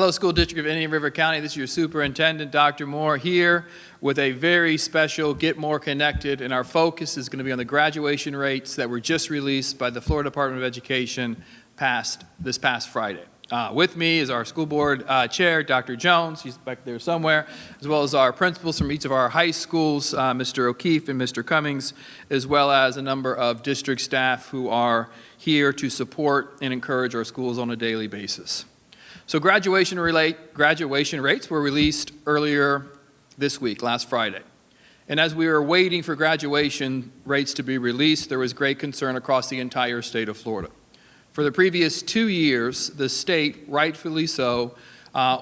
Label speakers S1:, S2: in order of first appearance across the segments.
S1: Hello, School District of Indian River County. This is your Superintendent, Dr. Moore, here with a very special Get More Connected, and our focus is going to be on the graduation rates that were just released by the Florida Department of Education this past Friday. With me is our school board chair, Dr. Jones. He's back there somewhere, as well as our principals from each of our high schools, Mr. O'Keefe and Mr. Cummings, as well as a number of district staff who are here to support and encourage our schools on a daily basis. So graduation rates were released earlier this week, last Friday. And as we were waiting for graduation rates to be released, there was great concern across the entire state of Florida. For the previous 2 years, the state, rightfully so,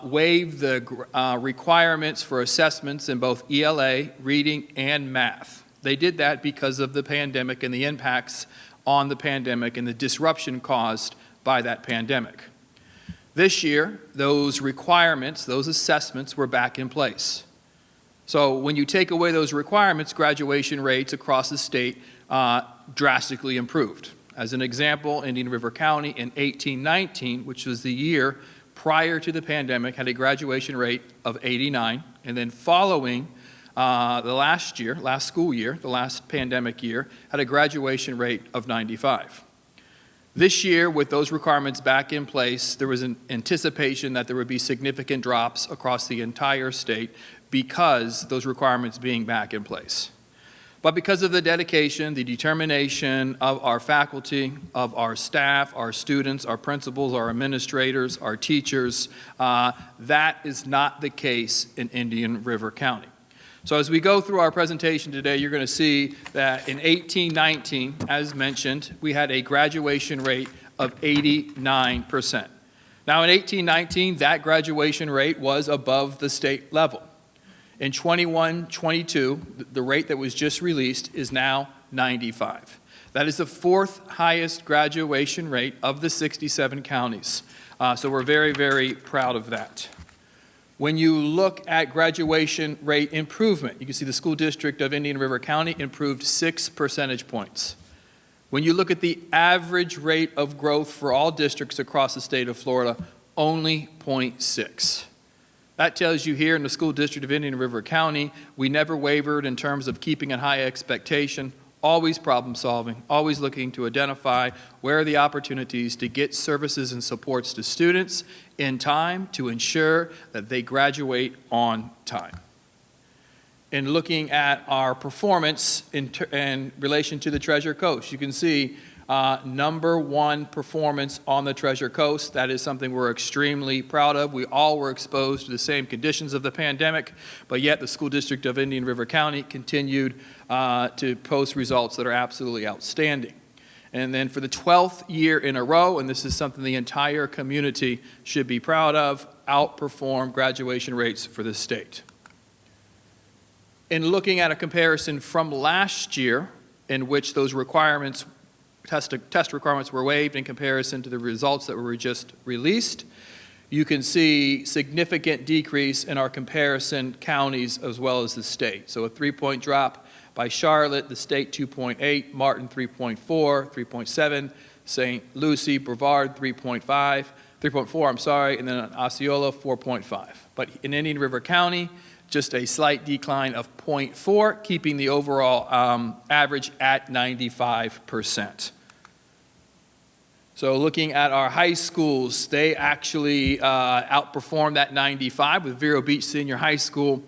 S1: waived the requirements for assessments in both ELA, reading, and math. They did that because of the pandemic and the impacts on the pandemic and the disruption caused by that pandemic. This year, those requirements, those assessments were back in place. So when you take away those requirements, graduation rates across the state drastically improved. As an example, Indian River County in 18-19, which was the year prior to the pandemic, had a graduation rate of 89, and then following the last school year, the last pandemic year, had a graduation rate of 95. This year, with those requirements back in place, there was an anticipation that there would be significant drops across the entire state because those requirements being back in place. But because of the dedication, the determination of our faculty, of our staff, our students, our principals, our administrators, our teachers, that is not the case in Indian River County. So as we go through our presentation today, you're going to see that in 18-19, as mentioned, we had a graduation rate of 89%. Now in 18-19, that graduation rate was above the state level. In 21-22, the rate that was just released is now 95. That is the fourth highest graduation rate of the 67 counties. So we're very, very proud of that. When you look at graduation rate improvement, you can see the School District of Indian River County improved 6 percentage points. When you look at the average rate of growth for all districts across the state of Florida, only 0.6. That tells you here in the School District of Indian River County, we never wavered in terms of keeping a high expectation, always problem solving, always looking to identify where are the opportunities to get services and supports to students in time to ensure that they graduate on time. In looking at our performance in relation to the Treasure Coast, you can see #1 performance on the Treasure Coast. That is something we're extremely proud of. We all were exposed to the same conditions of the pandemic, but yet the School District of Indian River County continued to post results that are absolutely outstanding. And then for the 12th year in a row, and this is something the entire community should be proud of, outperformed graduation rates for the state. In looking at a comparison from last year, in which those requirements, test requirements were waived in comparison to the results that were just released, you can see significant decrease in our comparison counties as well as the state. So a 3-point drop by Charlotte, the state 2.8, Martin 3.4, 3.7, St. Lucie, Brevard 3.4, and then Osceola 4.5. But in Indian River County, just a slight decline of 0.4, keeping the overall average at 95%. So looking at our high schools, they actually outperformed that 95 with Vero Beach Senior High School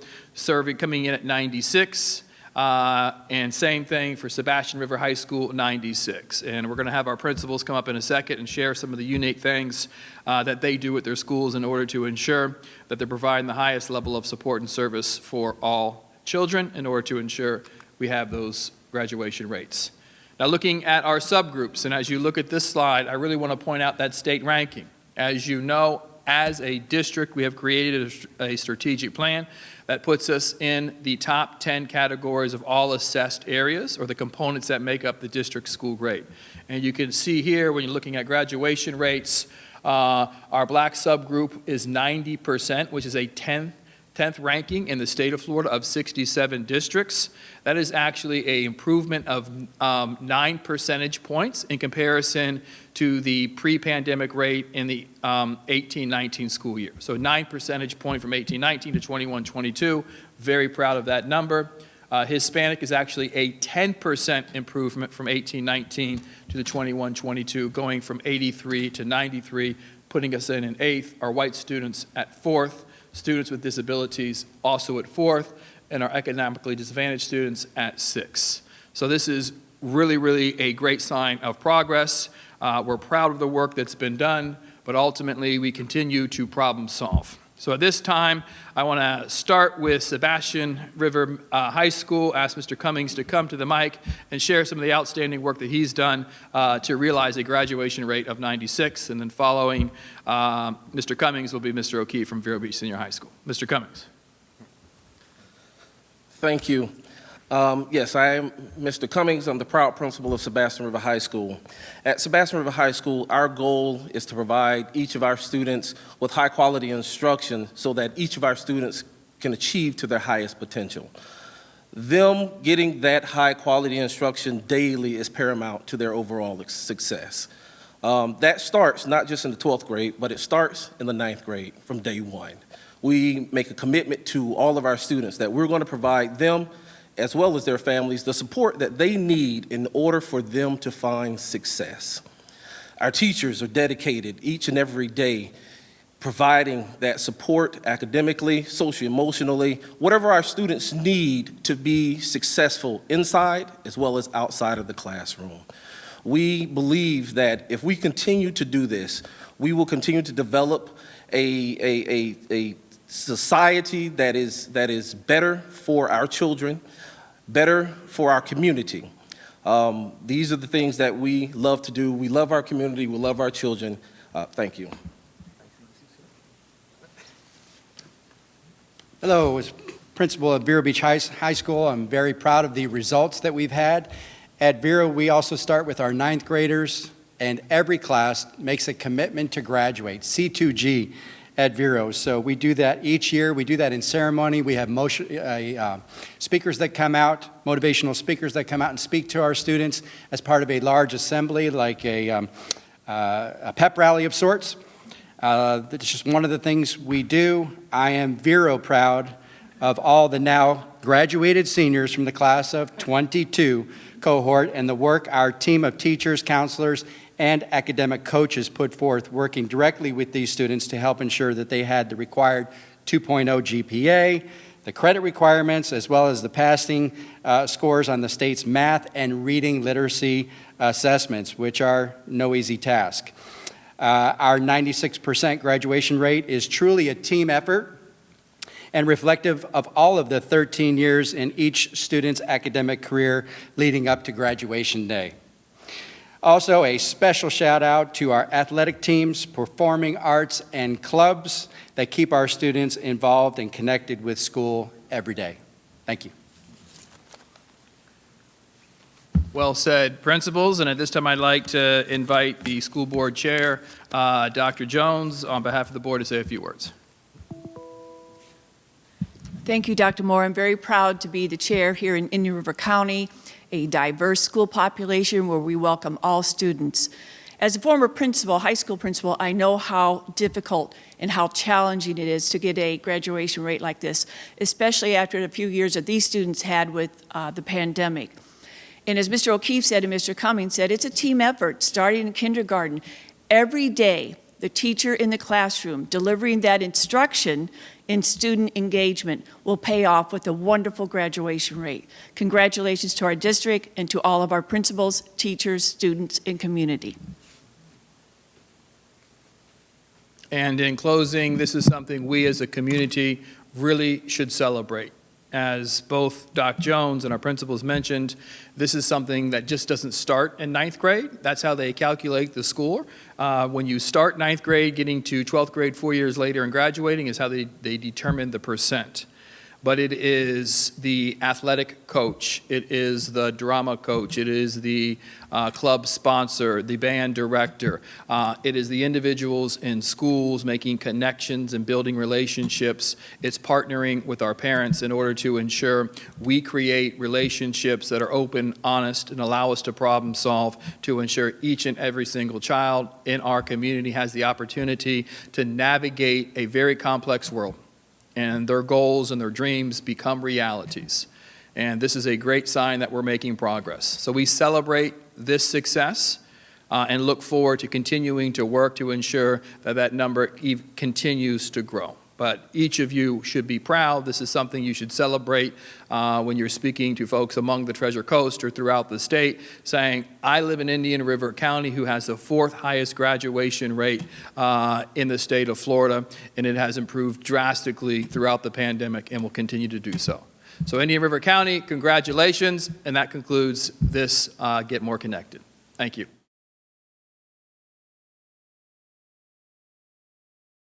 S1: coming in at 96. And same thing for Sebastian River High School, 96. And we're going to have our principals come up in a second and share some of the unique things that they do at their schools in order to ensure that they're providing the highest level of support and service for all children in order to ensure we have those graduation rates. Now looking at our subgroups, and as you look at this slide, I really want to point out that state ranking. As you know, as a district, we have created a strategic plan that puts us in the top 10 categories of all assessed areas, or the components that make up the district school grade. And you can see here, when you're looking at graduation rates, our black subgroup is 90%, which is a 10th 10th ranking in the state of Florida of 67 districts. That is actually an improvement of 9 percentage points in comparison to the pre-pandemic rate in the 18-19 school year. So 9 percentage point from 18-19 to 21-22. Very proud of that number. Hispanic is actually a 10% improvement from 18-19 to the 21-22, going from 83 to 93, putting us in 8th. Our white students at 4th. Students with disabilities also at 4th, and our economically disadvantaged students at 6th. So this is really, really a great sign of progress. We're proud of the work that's been done, but ultimately we continue to problem solve. So at this time, I want to start with Sebastian River High School, ask Mr. Cummings to come to the mic and share some of the outstanding work that he's done to realize a graduation rate of 96. And then following Mr. Cummings will be Mr. O'Keefe from Vero Beach Senior High School. Mr. Cummings.
S2: Thank you. Yes, I am Mr. Cummings. I'm the proud principal of Sebastian River High School. At Sebastian River High School, our goal is to provide each of our students with high-quality instruction so that each of our students can achieve to their highest potential. Them getting that high-quality instruction daily is paramount to their overall success. That starts not just in the 12th grade, but it starts in the 9th grade from day one. We make a commitment to all of our students that we're going to provide them as well as their families, the support that they need in order for them to find success. Our teachers are dedicated each and every day providing that support academically, socio-emotionally, whatever our students need to be successful inside as well as outside of the classroom. We believe that if we continue to do this, we will continue to develop a society that is better for our children, better for our community. These are the things that we love to do. We love our community. We love our children. Thank you.
S3: Hello, as principal of Vero Beach High School, I'm very proud of the results that we've had. At Vero, we also start with our 9th graders, and every class makes a commitment to graduate, C2G at Vero. So we do that each year. We do that in ceremony. We have speakers that come out, motivational speakers that come out and speak to our students as part of a large assembly, like a pep rally of sorts. That's just one of the things we do. I am Vero proud of all the now graduated seniors from the class of 22 cohort and the work our team of teachers, counselors, and academic coaches put forth, working directly with these students to help ensure that they had the required 2.0 GPA, the credit requirements, as well as the passing scores on the state's math and reading literacy assessments, which are no easy task. Our 96% graduation rate is truly a team effort and reflective of all of the 13 years in each student's academic career leading up to graduation day. Also, a special shout out to our athletic teams, performing arts, and clubs that keep our students involved and connected with school every day. Thank you.
S1: Well said, principals. And at this time, I'd like to invite the school board chair, Dr. Jones, on behalf of the board to say a few words.
S4: Thank you, Dr. Moore. I'm very proud to be the chair here in Indian River County, a diverse school population where we welcome all students. As a former principal, high school principal, I know how difficult and how challenging it is to get a graduation rate like this, especially after the few years that these students had with the pandemic. And as Mr. O'Keefe said and Mr. Cummings said, it's a team effort starting in kindergarten. Every day, the teacher in the classroom delivering that instruction in student engagement will pay off with a wonderful graduation rate. Congratulations to our district and to all of our principals, teachers, students, and community.
S1: And in closing, this is something we as a community really should celebrate. As both Doc Jones and our principals mentioned, this is something that just doesn't start in 9th grade. That's how they calculate the score. When you start 9th grade, getting to 12th grade 4 years later and graduating is how they determine the percent. but it is the athletic coach, it is the drama coach, it is the club sponsor, the band director. It is the individuals in schools making connections and building relationships. It's partnering with our parents in order to ensure we create relationships that are open, honest, and allow us to problem solve to ensure each and every single child in our community has the opportunity to navigate a very complex world, and their goals and their dreams become realities. And this is a great sign that we're making progress. So we celebrate this success and look forward to continuing to work to ensure that that number continues to grow. But each of you should be proud. This is something you should celebrate when you're speaking to folks among the Treasure Coast or throughout the state, saying, I live in Indian River County, who has the 4th highest graduation rate in the state of Florida, and it has improved drastically throughout the pandemic and will continue to do so. So Indian River County, congratulations, and that concludes this Get More Connected. Thank you.